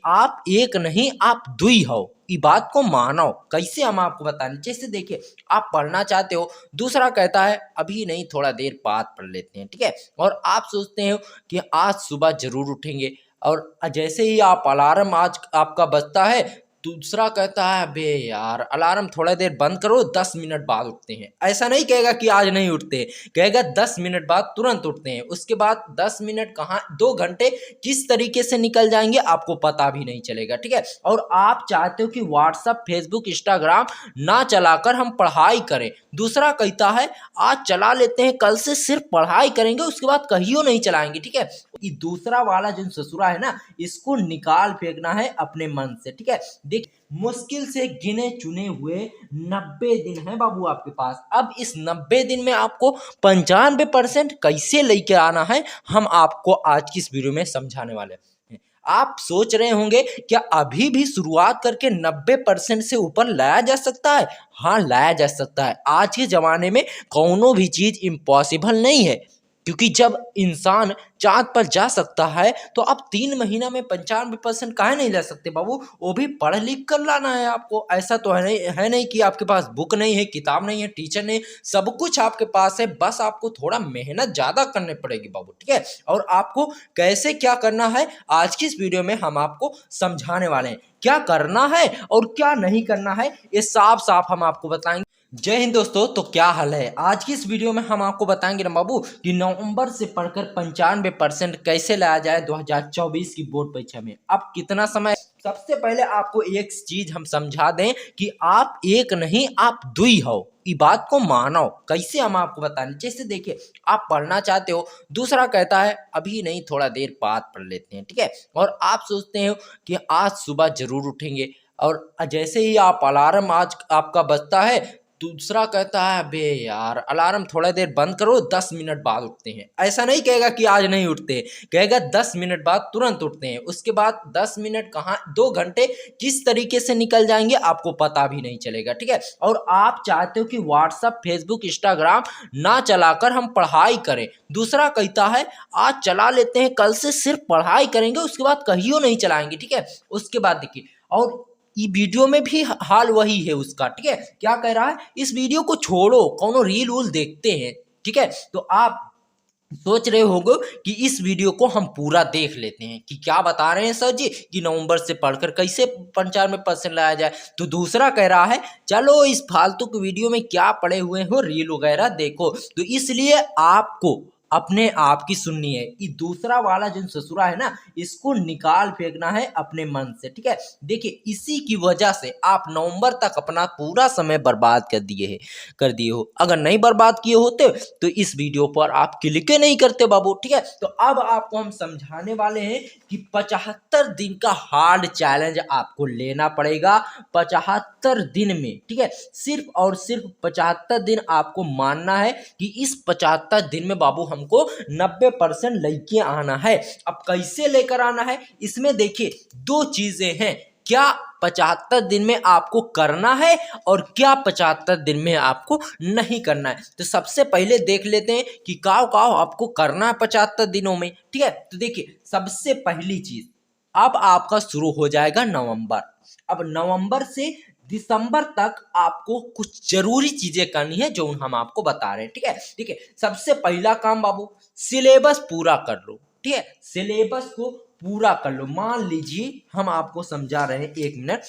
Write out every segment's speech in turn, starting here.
आप एक नहीं आप दुई हो, ई बात को मानो। कैसे हम आपको बताएं, जैसे देखिए आप पढ़ना चाहते हो, दूसरा कहता है अभी नहीं थोड़ा देर बाद पढ़ लेते हैं, ठीक है। और आप सोचते हो कि आज सुबह जरूर उठेंगे, और जैसे ही आप अलार्म आज आपका बजता है, दूसरा कहता है अबे यार अलार्म थोड़ा देर बंद करो 10 मिनट बाद उठते हैं। ऐसा नहीं कहेगा कि आज नहीं उठते, कहेगा 10 मिनट बाद तुरंत उठते हैं। उसके बाद 10 मिनट कहाँ 2 घंटे किस तरीके से निकल जाएंगे आपको पता भी नहीं चलेगा, ठीक है। और आप चाहते हो कि व्हाट्सअप फेसबुक इंस्टाग्राम ना चलाकर हम पढ़ाई करें, दूसरा कहता है आज चला लेते हैं, कल से सिर्फ पढ़ाई करेंगे, उसके बाद कहियो नहीं चलाएंगे, ठीक है। ये दूसरा वाला जो ससुरा है ना, इसको निकाल फेंकना है अपने मन से, ठीक है। देख मुश्किल से गिने चुने हुए 90 दिन है बाबू आपके पास। अब इस 90 दिन में आपको 95% कैसे लेके आना है, हम आपको आज की इस वीडियो में समझाने वाले हैं। आप सोच रहे होंगे क्या अभी भी शुरुआत करके 90% से ऊपर लाया जा सकता है? हाँ, लाया जा सकता है। आज के जमाने में कौनो भी चीज इम्पॉसिबल नहीं है, क्योंकि जब इंसान चांद पर जा सकता है तो आप 3 महीना में 95% काहे नहीं ले सकते बाबू? वो भी पढ़ लिख कर लाना है आपको। ऐसा तो है नहीं कि आपके पास बुक नहीं है, किताब नहीं है, टीचर नहीं, सब कुछ आपके पास है, बस आपको थोड़ा मेहनत ज्यादा करनी पड़ेगी बाबू, ठीक है। और आपको कैसे क्या करना है आज की इस वीडियो में हम आपको समझाने वाले हैं। क्या करना है और क्या नहीं करना है ये साफ साफ हम आपको बताएंगे। जय हिंद दोस्तों, तो क्या हाल है। आज की इस वीडियो में हम आपको बताएंगे ना बाबू कि नवंबर से पढ़कर 95% कैसे लाया जाए 2024 की बोर्ड परीक्षा में। अब कितना समय, सबसे पहले आपको एक चीज हम समझा दें कि आप एक नहीं आप दुई हो, ई बात को मानो। कैसे हम आपको बताएं, जैसे देखिए आप पढ़ना चाहते हो, दूसरा कहता है अभी नहीं थोड़ा देर बाद पढ़ लेते हैं, ठीक है। और आप सोचते हो कि आज सुबह जरूर उठेंगे, और जैसे ही आप अलार्म आज आपका बजता है, दूसरा कहता है अबे यार अलार्म थोड़ा देर बंद करो 10 मिनट बाद उठते हैं। ऐसा नहीं कहेगा कि आज नहीं उठते, कहेगा 10 मिनट बाद तुरंत उठते हैं। उसके बाद 10 मिनट कहाँ 2 घंटे किस तरीके से निकल जाएंगे आपको पता भी नहीं चलेगा, ठीक है। और आप चाहते हो कि व्हाट्सअप फेसबुक इंस्टाग्राम ना चलाकर हम पढ़ाई करें, दूसरा कहता है आज चला लेते हैं, कल से सिर्फ पढ़ाई करेंगे, उसके बाद कहियो नहीं चलाएंगे, ठीक है। उसके बाद देखिए, और ये वीडियो में भी हाल वही है उसका, ठीक है। क्या कह रहा है, इस वीडियो को छोड़ो, कौनो रील वूल देखते हैं, ठीक है। तो आप सोच रहे होगे कि इस वीडियो को हम पूरा देख लेते हैं कि क्या बता रहे हैं सर जी कि नवंबर से पढ़कर कैसे 95% लाया जाए। तो दूसरा कह रहा है चलो इस फालतू की वीडियो में क्या पड़े हुए हो, रील वगैरह देखो। तो इसलिए आपको अपने आप की सुननी है। ये दूसरा वाला जो ससुरा है ना, इसको निकाल फेंकना है अपने मन से, ठीक है। देखिए इसी की वजह से आप नवंबर तक अपना पूरा समय बर्बाद कर दिए हो। अगर नहीं बर्बाद किए होते तो इस वीडियो पर आप क्लिक नहीं करते बाबू, ठीक है। तो अब आपको हम समझाने वाले हैं कि 75 दिन का हार्ड चैलेंज आपको लेना पड़ेगा 75 दिन में, ठीक है। सिर्फ और सिर्फ 75 दिन आपको मानना है कि इस 75 दिन में बाबू हमको 90% लेके आना है। अब कैसे लेकर आना है, इसमें देखिए 2 चीजें हैं। क्या 75 दिन में आपको करना है और क्या 75 दिन में आपको नहीं करना है। तो सबसे पहले देख लेते हैं कि काव काव आपको करना है 75 दिनों में, ठीक है। तो देखिए सबसे पहली चीज, अब आपका शुरू हो जाएगा नवंबर। अब नवंबर से दिसंबर तक आपको कुछ जरूरी चीजें करनी है जो हम आपको बता रहे हैं, ठीक है। ठीक है, सबसे पहला काम बाबू सिलेबस पूरा कर लो, ठीक है। सिलेबस को पूरा कर लो। मान लीजिए हम आपको समझा रहे हैं, 1 मिनट।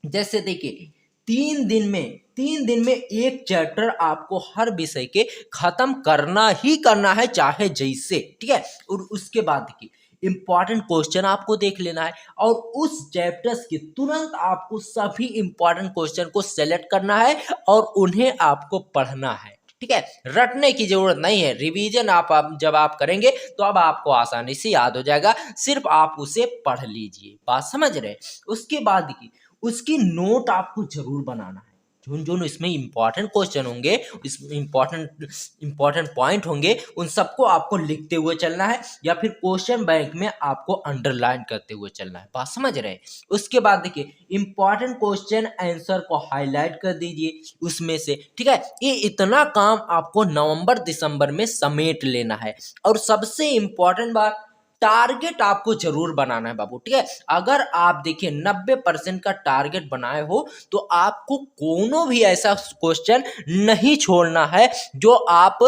जैसे देखिए 3 दिन में एक चैप्टर आपको हर विषय के खत्म करना ही करना है, चाहे जैसे, ठीक है। और उसके बाद देखिए इंपॉर्टेंट क्वेश्चन आपको देख लेना है, और उस चैप्टर्स के तुरंत आपको सभी इंपॉर्टेंट क्वेश्चन को सेलेक्ट करना है और उन्हें आपको पढ़ना है, ठीक है। रटने की जरूरत नहीं है। रिवीजन आप जब आप करेंगे तो अब आपको आसानी से याद हो जाएगा, सिर्फ आप उसे पढ़ लीजिए। बात समझ रहे हैं। उसके बाद देखिए उसकी नोट आपको जरूर बनाना है। जो इसमें इंपॉर्टेंट क्वेश्चन होंगे, इसमें इंपॉर्टेंट पॉइंट होंगे, उन सबको आपको लिखते हुए चलना है, या फिर क्वेश्चन बैंक में आपको अंडरलाइन करते हुए चलना है। बात समझ रहे हैं। उसके बाद देखिए इंपॉर्टेंट क्वेश्चन आंसर को हाईलाइट कर दीजिए उसमें से, ठीक है। ये इतना काम आपको नवंबर दिसंबर में समेट लेना है। और सबसे इंपॉर्टेंट बात, टारगेट आपको जरूर बनाना है बाबू, ठीक है। अगर आप देखिए 90% का टारगेट बनाए हो तो आपको कोनो भी ऐसा क्वेश्चन नहीं छोड़ना है जो आप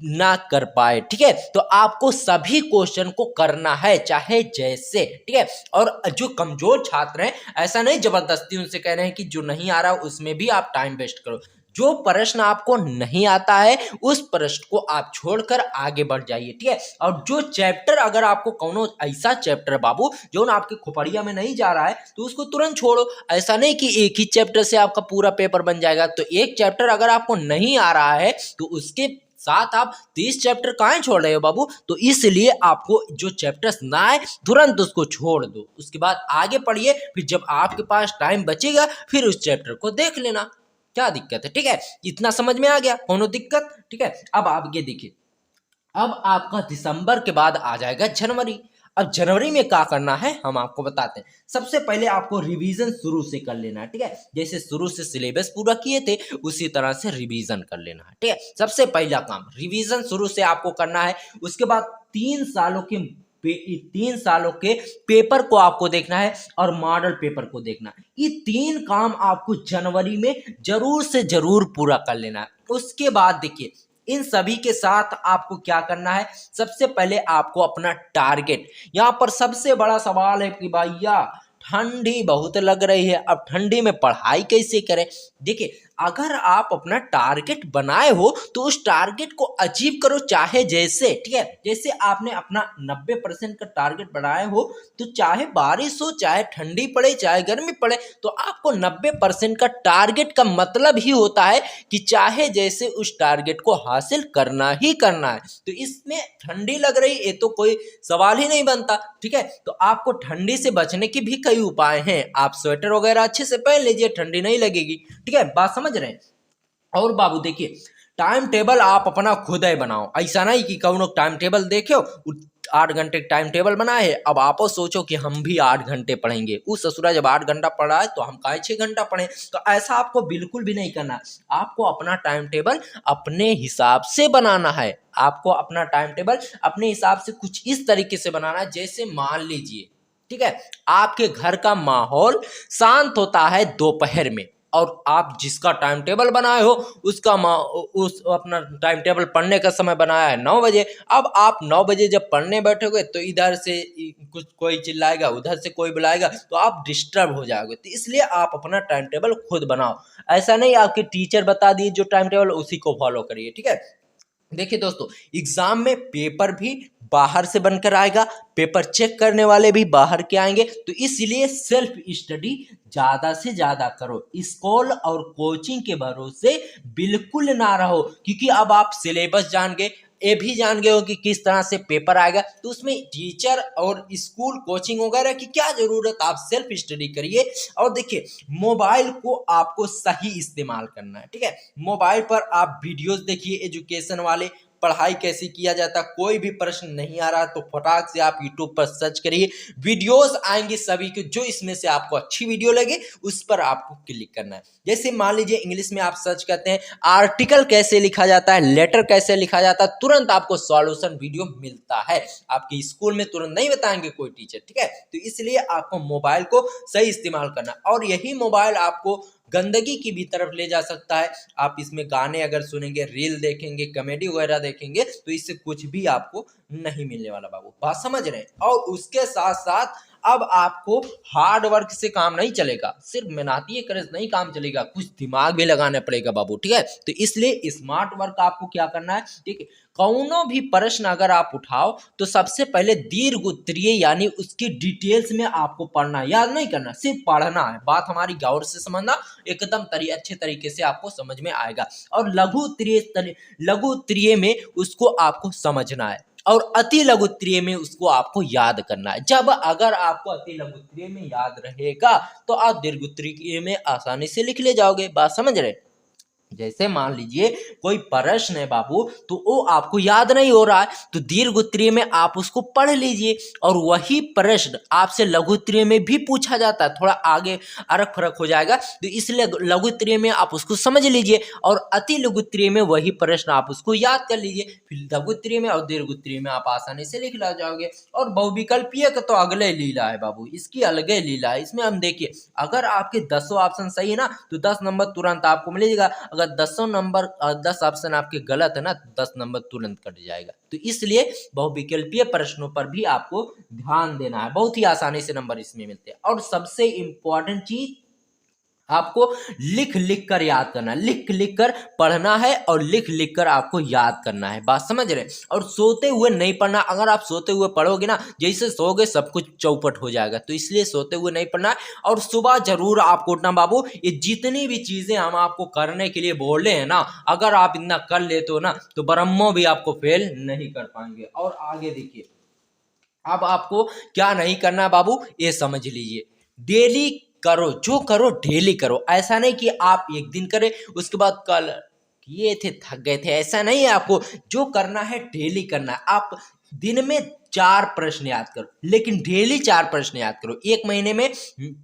ना कर पाए, ठीक है। तो आपको सभी क्वेश्चन को करना है चाहे जैसे, ठीक है। और जो कमजोर छात्र हैं ऐसा नहीं जबरदस्ती उनसे कह रहे हैं कि जो नहीं आ रहा उसमें भी आप टाइम वेस्ट करो। जो प्रश्न आपको नहीं आता है उस प्रश्न को आप छोड़कर आगे बढ़ जाइए, ठीक है। और जो चैप्टर अगर आपको कोनो ऐसा चैप्टर बाबू जो ना आपके खोपड़िया में नहीं जा रहा है तो उसको तुरंत छोड़ो। ऐसा नहीं कि एक ही चैप्टर से आपका पूरा पेपर बन जाएगा। तो एक चैप्टर अगर आपको नहीं आ रहा है तो उसके साथ आप 30 चैप्टर काहे छोड़ रहे हो बाबू। तो इसलिए आपको जो चैप्टर्स ना आए तुरंत उसको छोड़ दो, उसके बाद आगे पढ़िए। फिर जब आपके पास टाइम बचेगा फिर उस चैप्टर को देख लेना, क्या दिक्कत है, ठीक है। इतना समझ में आ गया, कोनो दिक्कत, ठीक है। अब आगे देखिए, अब आपका दिसंबर के बाद आ जाएगा जनवरी। अब जनवरी में क्या करना है हम आपको बताते हैं। सबसे पहले आपको रिवीजन शुरू से कर लेना है, ठीक है। जैसे शुरू से सिलेबस पूरा किए थे उसी तरह से रिवीजन कर लेना है, ठीक है। सबसे पहला काम रिवीजन शुरू से आपको करना है। उसके बाद 3 सालों के पेपर को आपको देखना है और मॉडल पेपर को देखना है। ये 3 काम आपको जनवरी में जरूर से जरूर पूरा कर लेना है। उसके बाद देखिए इन सभी के साथ आपको क्या करना है, सबसे पहले आपको अपना टारगेट। यहाँ पर सबसे बड़ा सवाल है कि भैया ठंडी बहुत लग रही है, अब ठंडी में पढ़ाई कैसे करें। देखिए अगर आप अपना टारगेट बनाए हो तो उस टारगेट को अचीव करो चाहे जैसे, ठीक है। जैसे आपने अपना 90% का टारगेट बनाए हो तो चाहे बारिश हो चाहे ठंडी पड़े चाहे गर्मी पड़े तो आपको 90% का टारगेट का मतलब ही होता है कि चाहे जैसे उस टारगेट को हासिल करना ही करना है। तो इसमें ठंडी लग रही ये तो कोई सवाल ही नहीं बनता, ठीक है। तो आपको ठंडी से बचने के भी कई उपाय हैं। आप स्वेटर वगैरह अच्छे से पहन लीजिए, ठंडी नहीं लगेगी, ठीक है। बात समझ रहे हैं। और बाबू देखिए टाइम टेबल आप अपना खुद ही बनाओ। ऐसा नहीं कि कौनो टाइम टेबल देखे 8 घंटे टाइम टेबल बनाए है, अब आप सोचो कि हम भी 8 घंटे पढ़ेंगे। उस ससुरा जब 8 घंटा पढ़ा है तो हम काहे 6 घंटा पढ़े। तो ऐसा आपको बिल्कुल भी नहीं करना। आपको अपना टाइम टेबल अपने हिसाब से बनाना है। आपको अपना टाइम टेबल अपने हिसाब से कुछ इस तरीके से बनाना है, जैसे मान लीजिए, ठीक है, आपके घर का माहौल शांत होता है दोपहर में और आप जिसका टाइम टेबल बनाए हो उसका उस अपना टाइम टेबल पढ़ने का समय बनाया है 9 बजे। अब आप 9 बजे जब पढ़ने बैठोगे तो इधर से कुछ कोई चिल्लाएगा, उधर से कोई बुलाएगा, तो आप डिस्टर्ब हो जाओगे। तो इसलिए आप अपना टाइम टेबल खुद बनाओ। ऐसा नहीं आपके टीचर बता दिए जो टाइम टेबल उसी को फॉलो करिए, ठीक है। देखिए दोस्तों एग्जाम में पेपर भी बाहर से बनकर आएगा, पेपर चेक करने वाले भी बाहर के आएंगे। तो इसलिए सेल्फ स्टडी ज्यादा से ज्यादा करो। स्कूल और कोचिंग के भरोसे बिल्कुल ना रहो, क्योंकि अब आप सिलेबस जान गए, ये भी जान गए हो कि किस तरह से पेपर आएगा। तो उसमें टीचर और स्कूल कोचिंग वगैरह की क्या जरूरत, आप सेल्फ स्टडी करिए। और देखिए मोबाइल को आपको सही इस्तेमाल करना है, ठीक है। मोबाइल पर आप वीडियोस देखिए एजुकेशन वाले, पढ़ाई कैसे किया जाता। कोई भी प्रश्न नहीं आ रहा तो फटाक से आप यूट्यूब पर सर्च करिए, वीडियोस आएंगे सभी के। जो इसमें से आपको अच्छी वीडियो लगे उस पर आपको क्लिक करना है। जैसे मान लीजिए इंग्लिश में आप सर्च करते हैं आर्टिकल कैसे लिखा जाता है, लेटर कैसे लिखा जाता है, तुरंत आपको सॉल्यूशन वीडियो मिलता है। आपके स्कूल में तुरंत नहीं बताएंगे कोई टीचर, ठीक है। तो इसलिए आपको मोबाइल को सही इस्तेमाल करना, और यही मोबाइल आपको गंदगी की भी तरफ ले जा सकता है। आप इसमें गाने अगर सुनेंगे, रील देखेंगे, कॉमेडी वगैरह देखेंगे तो इससे कुछ भी आपको नहीं मिलने वाला बाबू, बात समझ रहे हैं। और उसके साथ साथ अब आपको हार्ड वर्क से काम नहीं चलेगा, सिर्फ मेहनती करे नहीं काम चलेगा, कुछ दिमाग भी लगाना पड़ेगा बाबू, ठीक है। तो इसलिए स्मार्ट वर्क आपको क्या करना है, ठीक है। कौनो भी प्रश्न अगर आप उठाओ तो सबसे पहले दीर्घ उत्तरीय यानी उसकी डिटेल्स में आपको पढ़ना, याद नहीं करना, सिर्फ पढ़ना है। बात हमारी गौर से समझना, एकदम अच्छे तरीके से आपको समझ में आएगा। और लघु उत्तरीय में उसको आपको समझना है और अति लघु उत्तरीय में उसको आपको याद करना है। जब अगर आपको अति लघु उत्तरीय में याद रहेगा तो आप दीर्घ उत्तरीय में आसानी से लिख ले जाओगे, बात समझ रहे। जैसे मान लीजिए कोई प्रश्न है बाबू, तो वो आपको याद नहीं हो रहा है, तो दीर्घ उत्तरीय में आप उसको पढ़ लीजिए, और वही प्रश्न आपसे लघु उत्तरीय में भी पूछा जाता है, थोड़ा आगे अरक फरक हो जाएगा, तो इसलिए लघु उत्तरीय में आप उसको समझ लीजिए, और अति लघु उत्तरीय में वही प्रश्न आप उसको याद कर लीजिए, फिर लघु उत्तरीय में और दीर्घ उत्तरीय में आप आसानी से लिख ला जाओगे। और बहुविकल्पीय का तो अगले लीला है बाबू, इसकी अलगे लीला है। इसमें हम देखिए, अगर आपके 10 ऑप्शन सही है ना, तो 10 नंबर तुरंत आपको मिलेगा, अगर 10 ऑप्शन आपके गलत है ना, तो 10 नंबर तुरंत कट जाएगा। तो इसलिए बहुविकल्पीय प्रश्नों पर भी आपको ध्यान देना है, बहुत ही आसानी से नंबर इसमें मिलते हैं। और सबसे इंपॉर्टेंट चीज, आपको लिख लिख कर याद करना है, लिख लिख कर पढ़ना है, और लिख लिख कर आपको याद करना है, बात समझ रहे हैं। और सोते हुए नहीं पढ़ना, अगर आप सोते हुए पढ़ोगे ना, जैसे सोओगे सब कुछ चौपट हो जाएगा, तो इसलिए सोते हुए नहीं पढ़ना है। और सुबह जरूर आपको उठना बाबू, ये जितनी भी चीजें हम आपको करने के लिए बोले हैं ना, अगर आप इतना कर लेते हो ना, तो ब्रह्मो भी आपको फेल नहीं कर पाएंगे। और आगे देखिए, अब आपको क्या नहीं करना बाबू, ये समझ लीजिए, डेली करो, जो करो डेली करो। ऐसा नहीं कि आप एक दिन करें उसके बाद कल किए थे थक गए थे, ऐसा नहीं है। आपको जो करना है डेली करना है। आप दिन में 4 प्रश्न याद करो, लेकिन डेली 4 प्रश्न याद करो। एक महीने में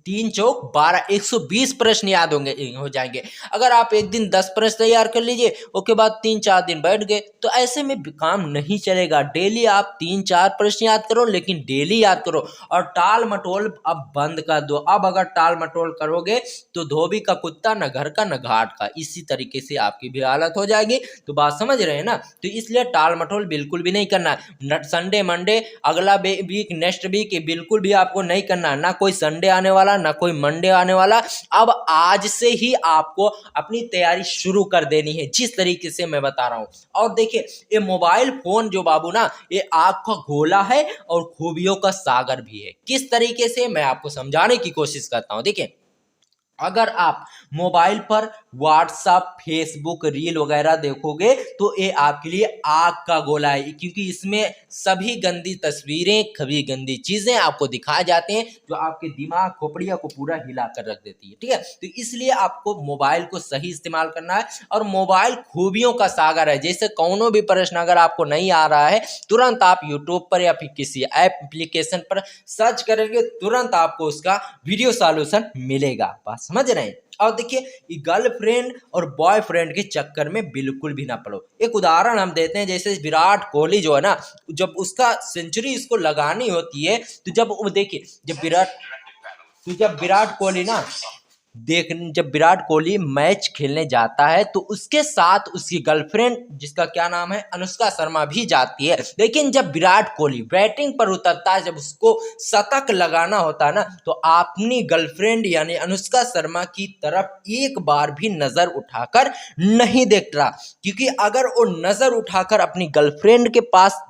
3 चौक 12, 120 प्रश्न याद हो जाएंगे। अगर आप एक दिन 10 प्रश्न तैयार कर लीजिए, उसके बाद 3-4 दिन बैठ गए, तो ऐसे में काम नहीं चलेगा। डेली आप 3-4 प्रश्न याद करो, लेकिन डेली याद करो। और टाल मटोल अब बंद कर दो। अब अगर टाल मटोल करोगे तो धोबी का कुत्ता, न घर का न घाट का, इसी तरीके से आपकी भी हालत हो जाएगी। तो बात समझ रहे हैं ना, तो इसलिए टाल मटोल बिल्कुल भी नहीं करना है। संडे मंडे अगला वीक, नेक्स्ट वीक, बिल्कुल भी आपको नहीं करना है। ना कोई संडे आने वाला, ना कोई मंडे आने वाला। अब आज से ही आपको अपनी तैयारी शुरू कर देनी है, जिस तरीके से मैं बता रहा हूं। और देखिए, ये मोबाइल फोन जो बाबू ना, ये आग का गोला है और खूबियों का सागर भी है। किस तरीके से, मैं आपको समझाने की कोशिश करता हूं। देखिए, अगर आप मोबाइल पर व्हाट्सएप, फेसबुक, रील वगैरह देखोगे, तो ये आपके लिए आग का गोला है, क्योंकि इसमें सभी गंदी तस्वीरें, सभी गंदी चीजें आपको दिखाए जाते हैं, जो आपके दिमाग, खोपड़िया को पूरा हिला कर रख देती है। ठीक है, तो इसलिए आपको मोबाइल को सही इस्तेमाल करना है। और मोबाइल खूबियों का सागर है। जैसे कौनो भी प्रश्न अगर आपको नहीं आ रहा है, तुरंत आप यूट्यूब पर या फिर किसी एप्लीकेशन पर सर्च करेंगे, तुरंत आपको उसका वीडियो सॉल्यूशन मिलेगा। बात समझ रहे हैं। और देखिए, गर्लफ्रेंड और बॉयफ्रेंड के चक्कर में बिल्कुल भी ना पड़ो। एक उदाहरण हम देते हैं, जैसे विराट कोहली जो है ना, जब उसका सेंचुरी इसको लगानी होती है, तो देखिए, जब विराट कोहली ना जब विराट कोहली मैच खेलने जाता है, तो उसके साथ उसकी गर्लफ्रेंड, जिसका क्या नाम है, अनुष्का शर्मा भी जाती है। लेकिन जब विराट कोहली बैटिंग पर उतरता है, जब उसको शतक लगाना होता है ना, तो अपनी गर्लफ्रेंड यानी अनुष्का शर्मा की तरफ एक बार भी नजर उठाकर नहीं देख रहा। क्योंकि अगर वो नजर उठाकर अपनी गर्लफ्रेंड के पास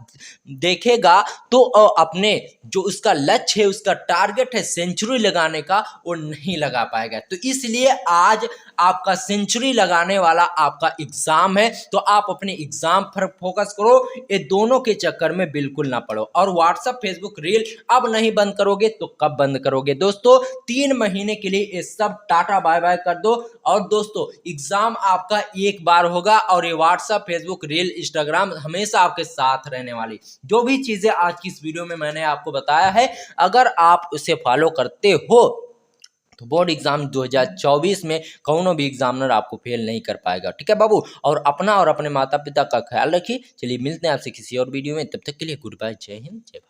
देखेगा, तो अपने जो उसका लक्ष्य है, उसका टारगेट है सेंचुरी लगाने का, वो नहीं लगा पाएगा। तो इसलिए आज आपका सेंचुरी लगाने वाला आपका एग्जाम है, तो आप अपने एग्जाम पर फोकस करो, ये दोनों के चक्कर में बिल्कुल ना पड़ो। और व्हाट्सएप, फेसबुक, रील अब नहीं बंद करोगे तो कब बंद करोगे दोस्तों? 3 महीने के लिए ये सब टाटा बाय बाय कर दो। और दोस्तों, एग्जाम आपका एक बार होगा, और ये व्हाट्सएप, फेसबुक, रील, इंस्टाग्राम हमेशा आपके साथ रहने वाली। जो भी चीजें आज की इस वीडियो में मैंने आपको बताया है, अगर आप उसे फॉलो करते हो, तो बोर्ड एग्जाम 2024 में कौनो भी एग्जामिनर आपको फेल नहीं कर पाएगा। ठीक है बाबू, और अपना और अपने माता पिता का ख्याल रखिए। चलिए, मिलते हैं आपसे किसी और वीडियो में, तब तक के लिए गुड बाय, जय हिंद, जय भारत।